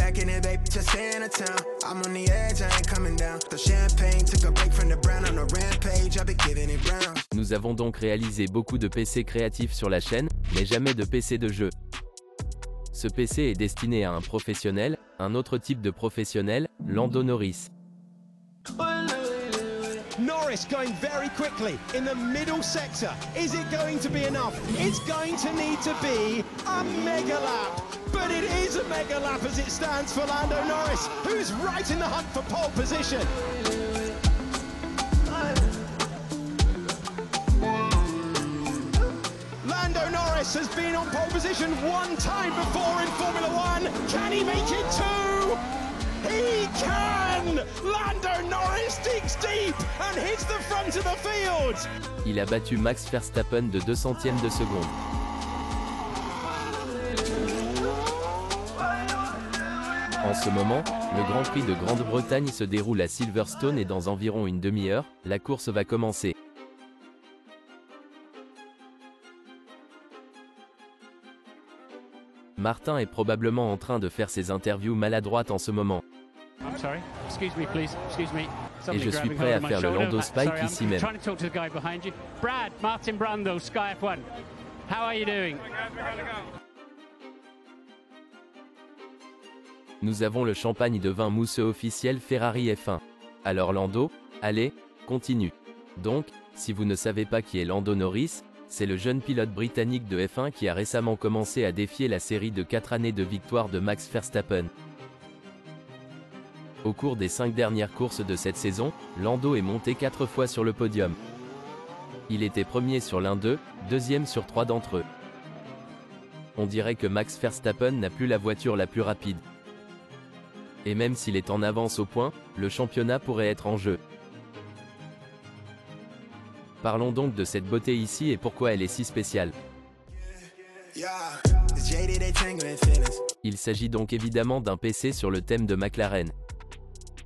back in it, babe, just stay in the town. I'm on the edge, I ain't coming down. The champagne took a break from the brown on the rampage. I've been giving it brown. Nous avons donc réalisé beaucoup de PC créatifs sur la chaîne, mais jamais de PC de jeu. Ce PC est destiné à un professionnel, un autre type de professionnel, Lando Norris. Norris going very quickly in the middle sector. Is it going to be enough? It's going to need to be a mega lap. But it is a mega lap as it stands for Lando Norris, who's right in the hunt for pole position. Lando Norris has been on pole position one time before in Formula One. Can he make it two? He can! Lando Norris digs deep and hits the front of the field. Il a battu Max Verstappen de 2/100 de seconde. En ce moment, le Grand Prix de Grande-Bretagne se déroule à Silverstone et dans environ une demi-heure, la course va commencer. Martin est probablement en train de faire ses interviews maladroites en ce moment. Et je suis prêt à faire le Lando Spike ici même. Brad, Martin Brundle, Sky F1. How are you doing? Nous avons le champagne de vin mousseux officiel Ferrari F1. Alors Lando, allez, continue. Donc, si vous ne savez pas qui est Lando Norris, c'est le jeune pilote britannique de F1 qui a récemment commencé à défier la série de 4 années de victoire de Max Verstappen. Au cours des 5 dernières courses de cette saison, Lando est monté 4 fois sur le podium. Il était premier sur l'un d'eux, deuxième sur 3 d'entre eux. On dirait que Max Verstappen n'a plus la voiture la plus rapide. Et même s'il est en avance au point, le championnat pourrait être en jeu. Parlons donc de cette beauté ici et pourquoi elle est si spéciale. Il s'agit donc évidemment d'un PC sur le thème de McLaren.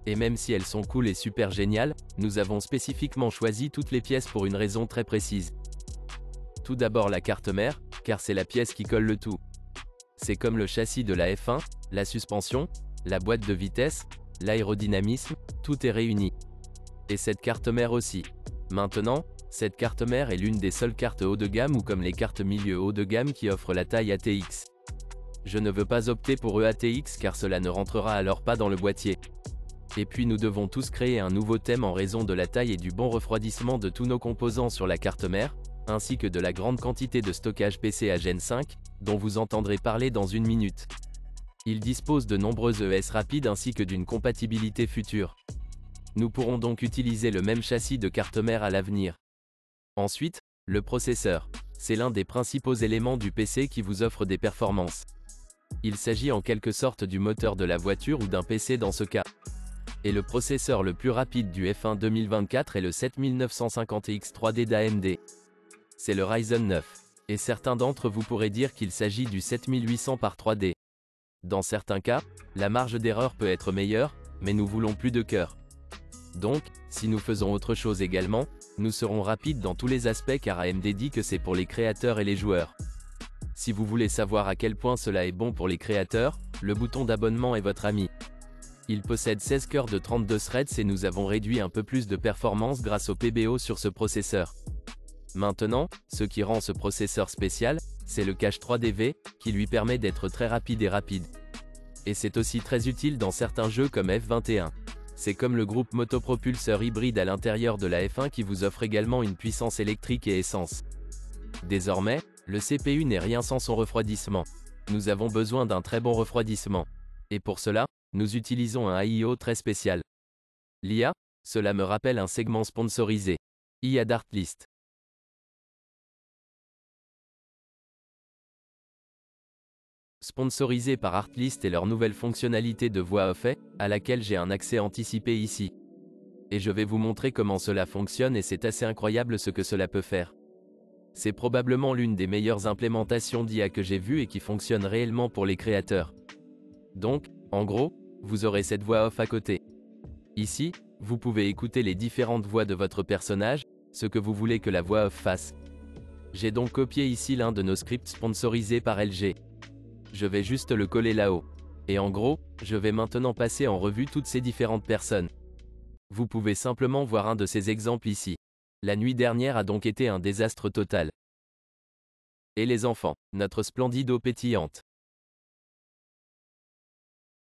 Et même si elles sont cool et super géniales, nous avons spécifiquement choisi toutes les pièces pour une raison très précise. Tout d'abord la carte mère, car c'est la pièce qui colle le tout. C'est comme le châssis de la F1, la suspension, la boîte de vitesse, l'aérodynamisme, tout est réuni. Et cette carte mère aussi. Maintenant, cette carte mère est l'une des seules cartes haut de gamme ou comme les cartes milieu haut de gamme qui offrent la taille ATX. Je ne veux pas opter pour EATX car cela ne rentrera alors pas dans le boîtier. Et puis nous devons tous créer un nouveau thème en raison de la taille et du bon refroidissement de tous nos composants sur la carte mère, ainsi que de la grande quantité de stockage PCA Gen 5, dont vous entendrez parler dans une minute. Il dispose de nombreuses ES rapides ainsi que d'une compatibilité future. Nous pourrons donc utiliser le même châssis de carte mère à l'avenir. Ensuite, le processeur. C'est l'un des principaux éléments du PC qui vous offre des performances. Il s'agit en quelque sorte du moteur de la voiture ou d'un PC dans ce cas. Et le processeur le plus rapide du F1 2024 est le 7950X 3D d'AMD. C'est le Ryzen 9. Et certains d'entre vous pourraient dire qu'il s'agit du 7800 par 3D. Dans certains cas, la marge d'erreur peut être meilleure, mais nous voulons plus de cœur. Donc, si nous faisons autre chose également, nous serons rapides dans tous les aspects car AMD dit que c'est pour les créateurs et les joueurs. Si vous voulez savoir à quel point cela est bon pour les créateurs, le bouton d'abonnement est votre ami. Il possède 16 cœurs de 32 threads et nous avons réduit un peu plus de performance grâce au PBO sur ce processeur. Maintenant, ce qui rend ce processeur spécial, c'est le cache 3DV, qui lui permet d'être très rapide et rapide. Et c'est aussi très utile dans certains jeux comme F21. C'est comme le groupe motopropulseur hybride à l'intérieur de la F1 qui vous offre également une puissance électrique et essence. Désormais, le CPU n'est rien sans son refroidissement. Nous avons besoin d'un très bon refroidissement. Et pour cela, nous utilisons un AIO très spécial. L'IA, cela me rappelle un segment sponsorisé. IA d'Artlist. Sponsorisé par Artlist et leur nouvelle fonctionnalité de voix off, à laquelle j'ai un accès anticipé ici. Et je vais vous montrer comment cela fonctionne et c'est assez incroyable ce que cela peut faire. C'est probablement l'une des meilleures implémentations d'IA que j'ai vues et qui fonctionne réellement pour les créateurs. Donc, en gros, vous aurez cette voix off à côté. Ici, vous pouvez écouter les différentes voix de votre personnage, ce que vous voulez que la voix off fasse. J'ai donc copié ici l'un de nos scripts sponsorisés par LG. Je vais juste le coller là-haut. Et en gros, je vais maintenant passer en revue toutes ces différentes personnes. Vous pouvez simplement voir un de ces exemples ici. La nuit dernière a donc été un désastre total. Et les enfants, notre splendide eau pétillante.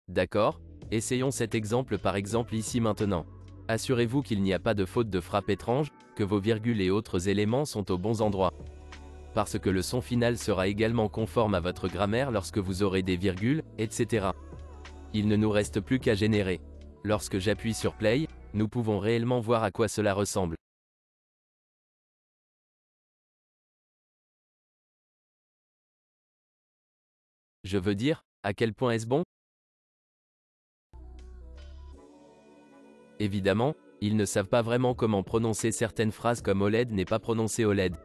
D'accord, essayons cet exemple par exemple ici maintenant. Assurez-vous qu'il n'y a pas de faute de frappe étrange, que vos virgules et autres éléments sont aux bons endroits. Parce que le son final sera également conforme à votre grammaire lorsque vous aurez des virgules, etc. Il ne nous reste plus qu'à générer. Lorsque j'appuie sur Play, nous pouvons réellement voir à quoi cela ressemble. Je veux dire, à quel point est-ce bon? Évidemment, ils ne savent pas vraiment comment prononcer certaines phrases comme OLED n'est pas prononcé OLED.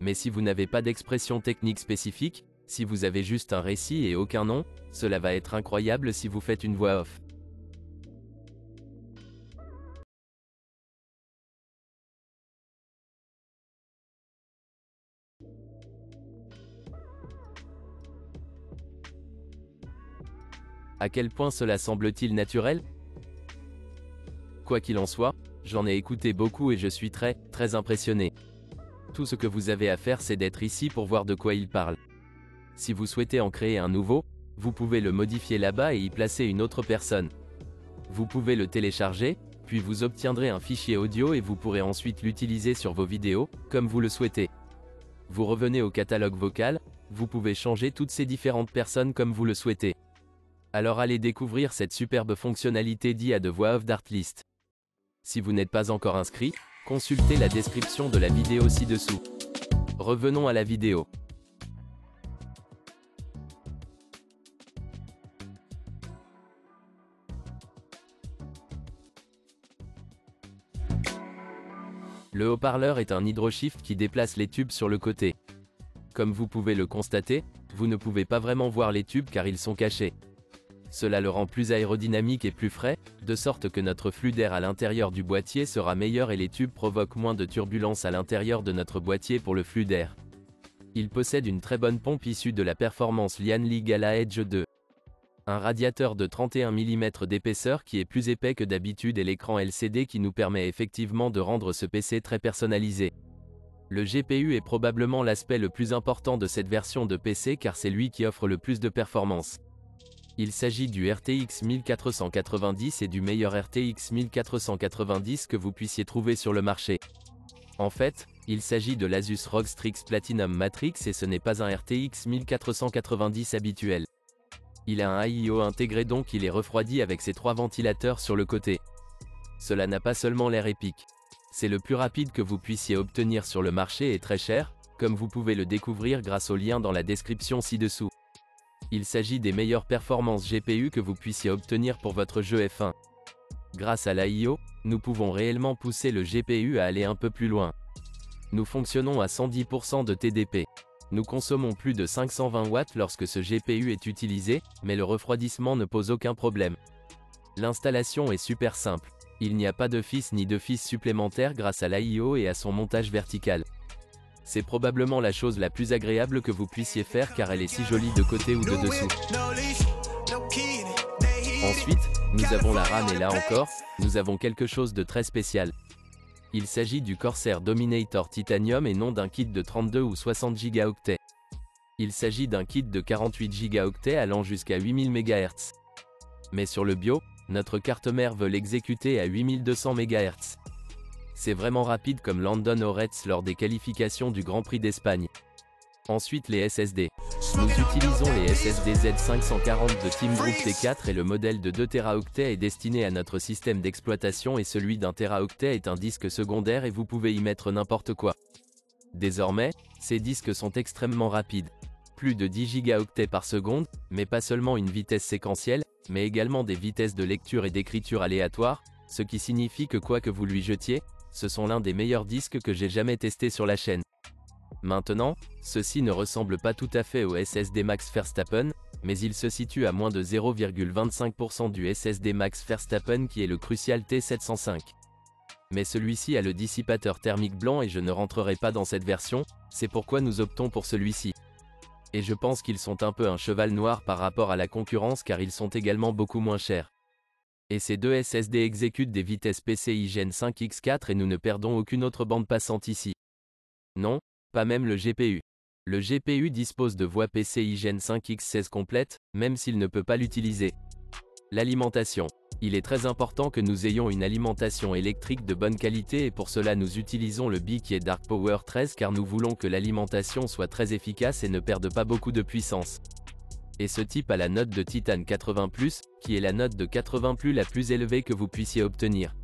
Mais si vous n'avez pas d'expression technique spécifique, si vous avez juste un récit et aucun nom, cela va être incroyable si vous faites une voix off. À quel point cela semble-t-il naturel? Quoi qu'il en soit, j'en ai écouté beaucoup et je suis très impressionné. Tout ce que vous avez à faire c'est d'être ici pour voir de quoi il parle. Si vous souhaitez en créer un nouveau, vous pouvez le modifier là-bas et y placer une autre personne. Vous pouvez le télécharger, puis vous obtiendrez un fichier audio et vous pourrez ensuite l'utiliser sur vos vidéos, comme vous le souhaitez. Vous revenez au catalogue vocal, vous pouvez changer toutes ces différentes personnes comme vous le souhaitez. Alors allez découvrir cette superbe fonctionnalité d'IA de voix off d'Artlist. Si vous n'êtes pas encore inscrit, consultez la description de la vidéo ci-dessous. Revenons à la vidéo. Le haut-parleur est un hydroshift qui déplace les tubes sur le côté. Comme vous pouvez le constater, vous ne pouvez pas vraiment voir les tubes car ils sont cachés. Cela le rend plus aérodynamique et plus frais, de sorte que notre flux d'air à l'intérieur du boîtier sera meilleur et les tubes provoquent moins de turbulences à l'intérieur de notre boîtier pour le flux d'air. Il possède une très bonne pompe issue de la performance Lianli Gala Edge 2. Un radiateur de 31 mm d'épaisseur qui est plus épais que d'habitude et l'écran LCD qui nous permet effectivement de rendre ce PC très personnalisé. Le GPU est probablement l'aspect le plus important de cette version de PC car c'est lui qui offre le plus de performance. Il s'agit du RTX 1490 et du meilleur RTX 1490 que vous puissiez trouver sur le marché. En fait, il s'agit de l'Asus ROG Strix Platinum Matrix et ce n'est pas un RTX 1490 habituel. Il a un AIO intégré donc il est refroidi avec ses 3 ventilateurs sur le côté. Cela n'a pas seulement l'air épique. C'est le plus rapide que vous puissiez obtenir sur le marché et très cher, comme vous pouvez le découvrir grâce au lien dans la description ci-dessous. Il s'agit des meilleures performances GPU que vous puissiez obtenir pour votre jeu F1. Grâce à l'AIO, nous pouvons réellement pousser le GPU à aller un peu plus loin. Nous fonctionnons à 110% de TDP. Nous consommons plus de 520 watts lorsque ce GPU est utilisé, mais le refroidissement ne pose aucun problème. L'installation est super simple. Il n'y a pas de fils ni de fils supplémentaires grâce à l'AIO et à son montage vertical. C'est probablement la chose la plus agréable que vous puissiez faire car elle est si jolie de côté ou de dessous. Ensuite, nous avons la RAM et là encore, nous avons quelque chose de très spécial. Il s'agit du Corsair Dominator Titanium et non d'un kit de 32 ou 60 Go. Il s'agit d'un kit de 48 Go allant jusqu'à 8000 MHz. Mais sur le BIOS, notre carte mère veut l'exécuter à 8200 MHz. C'est vraiment rapide comme Landon Norris lors des qualifications du Grand Prix d'Espagne. Ensuite les SSD. Nous utilisons les SSD Z540 de Team Group T4 et le modèle de 2 Teraoctets est destiné à notre système d'exploitation et celui d'1 Teraoctet est un disque secondaire et vous pouvez y mettre n'importe quoi. Désormais, ces disques sont extrêmement rapides. Plus de 10 gigaoctets par seconde, mais pas seulement une vitesse séquentielle, mais également des vitesses de lecture et d'écriture aléatoires, ce qui signifie que quoi que vous lui jetiez, ce sont l'un des meilleurs disques que j'ai jamais testé sur la chaîne. Maintenant, ceci ne ressemble pas tout à fait au SSD Max Verstappen, mais il se situe à moins de 0,25% du SSD Max Verstappen qui est le Crucial T705. Mais celui-ci a le dissipateur thermique blanc et je ne rentrerai pas dans cette version, c'est pourquoi nous optons pour celui-ci. Et je pense qu'ils sont un peu un cheval noir par rapport à la concurrence car ils sont également beaucoup moins chers. Et ces deux SSD exécutent des vitesses PCI Gen 5 X4 et nous ne perdons aucune autre bande passante ici. Non, pas même le GPU. Le GPU dispose de voies PCI Gen 5 X16 complètes, même s'il ne peut pas l'utiliser. L'alimentation. Il est très important que nous ayons une alimentation électrique de bonne qualité et pour cela nous utilisons le BI qui est Dark Power 13 car nous voulons que l'alimentation soit très efficace et ne perde pas beaucoup de puissance. Et ce type a la note de Titan 80+, qui est la note de 80+, la plus élevée que vous puissiez obtenir.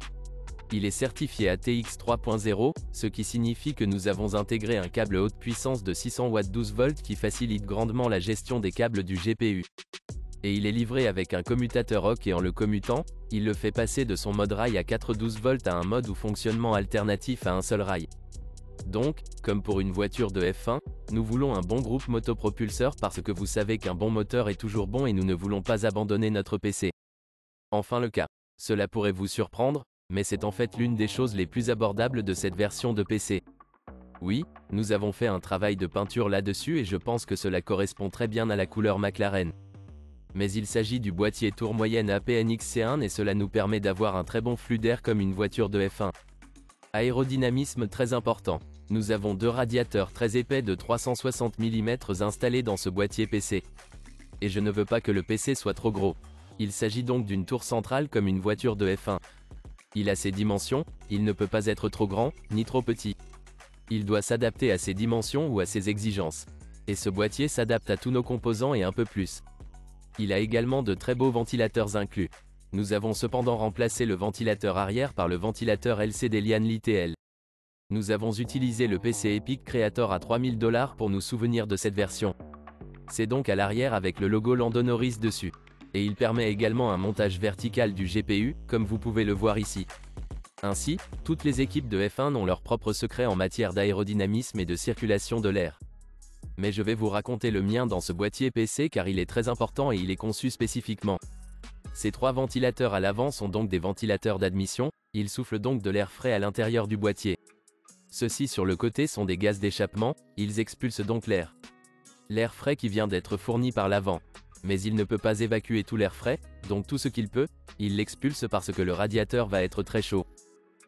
Il est certifié ATX 3.0, ce qui signifie que nous avons intégré un câble haute puissance de 600 Wh 12 V qui facilite grandement la gestion des câbles du GPU. Et il est livré avec un commutateur OCK et en le commutant, il le fait passer de son mode rail à 412 V à un mode ou fonctionnement alternatif à un seul rail. Donc, comme pour une voiture de F1, nous voulons un bon groupe motopropulseur parce que vous savez qu'un bon moteur est toujours bon et nous ne voulons pas abandonner notre PC. Enfin le cas. Cela pourrait vous surprendre, mais c'est en fait l'une des choses les plus abordables de cette version de PC. Oui, nous avons fait un travail de peinture là-dessus et je pense que cela correspond très bien à la couleur McLaren. Mais il s'agit du boîtier tour moyenne APNX-C1 et cela nous permet d'avoir un très bon flux d'air comme une voiture de F1. Aérodynamisme très important. Nous avons deux radiateurs très épais de 360 mm installés dans ce boîtier PC. Et je ne veux pas que le PC soit trop gros. Il s'agit donc d'une tour centrale comme une voiture de F1. Il a ses dimensions, il ne peut pas être trop grand, ni trop petit. Il doit s'adapter à ses dimensions ou à ses exigences. Et ce boîtier s'adapte à tous nos composants et un peu plus. Il a également de très beaux ventilateurs inclus. Nous avons cependant remplacé le ventilateur arrière par le ventilateur LCD Lian Li TL. Nous avons utilisé le PC Epic Creator à $3000 pour nous souvenir de cette version. C'est donc à l'arrière avec le logo Lando Norris dessus. Et il permet également un montage vertical du GPU, comme vous pouvez le voir ici. Ainsi, toutes les équipes de F1 ont leurs propres secrets en matière d'aérodynamisme et de circulation de l'air. Mais je vais vous raconter le mien dans ce boîtier PC car il est très important et il est conçu spécifiquement. Ces trois ventilateurs à l'avant sont donc des ventilateurs d'admission, ils soufflent donc de l'air frais à l'intérieur du boîtier. Ceux-ci sur le côté sont des gaz d'échappement, ils expulsent donc l'air. L'air frais qui vient d'être fourni par l'avant. Mais il ne peut pas évacuer tout l'air frais, donc tout ce qu'il peut, il l'expulse parce que le radiateur va être très chaud.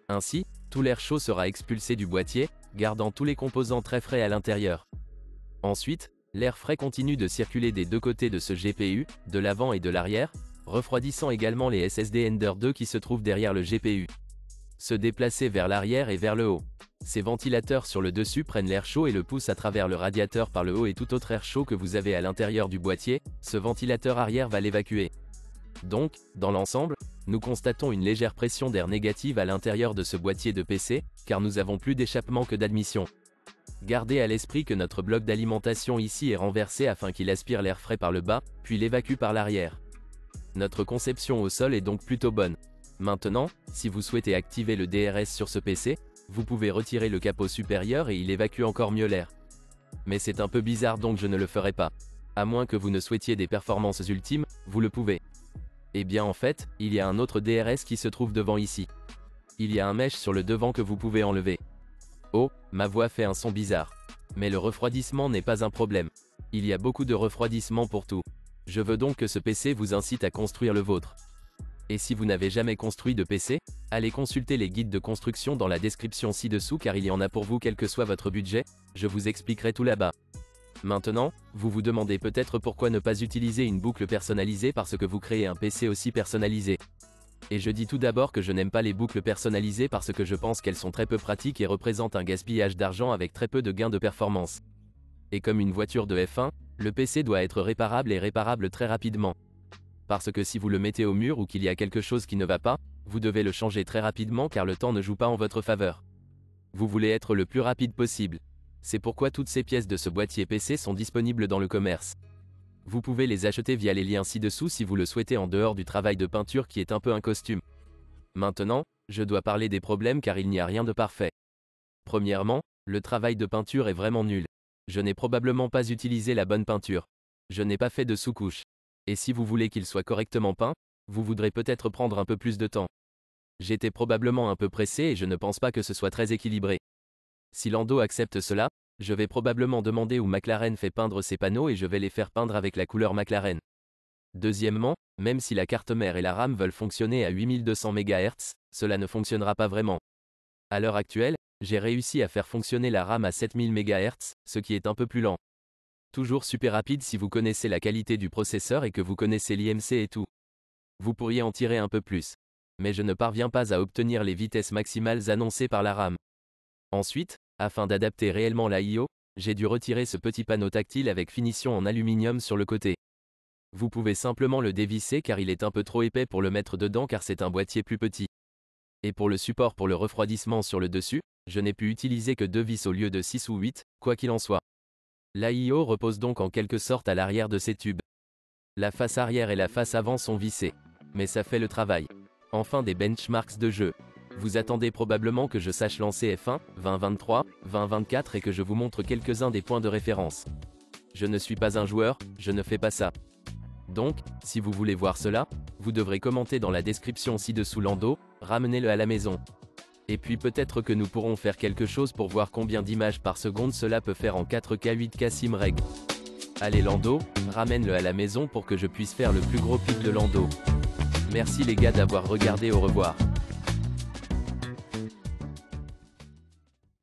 Ainsi, tout l'air chaud sera expulsé du boîtier, gardant tous les composants très frais à l'intérieur. Ensuite, l'air frais continue de circuler des deux côtés de ce GPU, de l'avant et de l'arrière, refroidissant également les SSD Ender 2 qui se trouvent derrière le GPU. Se déplacer vers l'arrière et vers le haut. Ces ventilateurs sur le dessus prennent l'air chaud et le poussent à travers le radiateur par le haut et tout autre air chaud que vous avez à l'intérieur du boîtier, ce ventilateur arrière va l'évacuer. Donc, dans l'ensemble, nous constatons une légère pression d'air négative à l'intérieur de ce boîtier de PC, car nous avons plus d'échappement que d'admission. Gardez à l'esprit que notre bloc d'alimentation ici est renversé afin qu'il aspire l'air frais par le bas, puis l'évacue par l'arrière. Notre conception au sol est donc plutôt bonne. Maintenant, si vous souhaitez activer le DRS sur ce PC, vous pouvez retirer le capot supérieur et il évacue encore mieux l'air. Mais c'est un peu bizarre donc je ne le ferai pas. À moins que vous ne souhaitiez des performances ultimes, vous le pouvez. Eh bien en fait, il y a un autre DRS qui se trouve devant ici. Il y a un mesh sur le devant que vous pouvez enlever. Oh, ma voix fait un son bizarre. Mais le refroidissement n'est pas un problème. Il y a beaucoup de refroidissement pour tout. Je veux donc que ce PC vous incite à construire le vôtre. Et si vous n'avez jamais construit de PC, allez consulter les guides de construction dans la description ci-dessous car il y en a pour vous quel que soit votre budget, je vous expliquerai tout là-bas. Maintenant, vous vous demandez peut-être pourquoi ne pas utiliser une boucle personnalisée parce que vous créez un PC aussi personnalisé. Et je dis tout d'abord que je n'aime pas les boucles personnalisées parce que je pense qu'elles sont très peu pratiques et représentent un gaspillage d'argent avec très peu de gains de performance. Et comme une voiture de F1, le PC doit être réparable et réparable très rapidement. Parce que si vous le mettez au mur ou qu'il y a quelque chose qui ne va pas, vous devez le changer très rapidement car le temps ne joue pas en votre faveur. Vous voulez être le plus rapide possible. C'est pourquoi toutes ces pièces de ce boîtier PC sont disponibles dans le commerce. Vous pouvez les acheter via les liens ci-dessous si vous le souhaitez en dehors du travail de peinture qui est un peu un costume. Maintenant, je dois parler des problèmes car il n'y a rien de parfait. Premièrement, le travail de peinture est vraiment nul. Je n'ai probablement pas utilisé la bonne peinture. Je n'ai pas fait de sous-couche. Et si vous voulez qu'il soit correctement peint, vous voudrez peut-être prendre un peu plus de temps. J'étais probablement un peu pressé et je ne pense pas que ce soit très équilibré. Si Lando accepte cela, Je vais probablement demander où McLaren fait peindre ses panneaux et je vais les faire peindre avec la couleur McLaren. Deuxièmement, même si la carte mère et la RAM veulent fonctionner à 8200 MHz, cela ne fonctionnera pas vraiment. À l'heure actuelle, j'ai réussi à faire fonctionner la RAM à 7000 MHz, ce qui est un peu plus lent. Toujours super rapide si vous connaissez la qualité du processeur et que vous connaissez l'IMC et tout. Vous pourriez en tirer un peu plus. Mais je ne parviens pas à obtenir les vitesses maximales annoncées par la RAM. Ensuite, afin d'adapter réellement la I/O, j'ai dû retirer ce petit panneau tactile avec finition en aluminium sur le côté. Vous pouvez simplement le dévisser car il est un peu trop épais pour le mettre dedans car c'est un boîtier plus petit. Et pour le support pour le refroidissement sur le dessus, je n'ai pu utiliser que 2 vis au lieu de 6 ou 8, quoi qu'il en soit. L'AIO repose donc en quelque sorte à l'arrière de ces tubes. La face arrière et la face avant sont vissées. Mais ça fait le travail. Enfin des benchmarks de jeu. Vous attendez probablement que je sache lancer F1, 2023, 2024 et que je vous montre quelques-uns des points de référence. Je ne suis pas un joueur, je ne fais pas ça. Donc, si vous voulez voir cela, vous devrez commenter dans la description ci-dessous Lando, ramenez-le à la maison. Et puis peut-être que nous pourrons faire quelque chose pour voir combien d'images par seconde cela peut faire en 4K 8K SimReg. Allez Lando, ramène-le à la maison pour que je puisse faire le plus gros pic de Lando. Merci les gars d'avoir regardé, au revoir.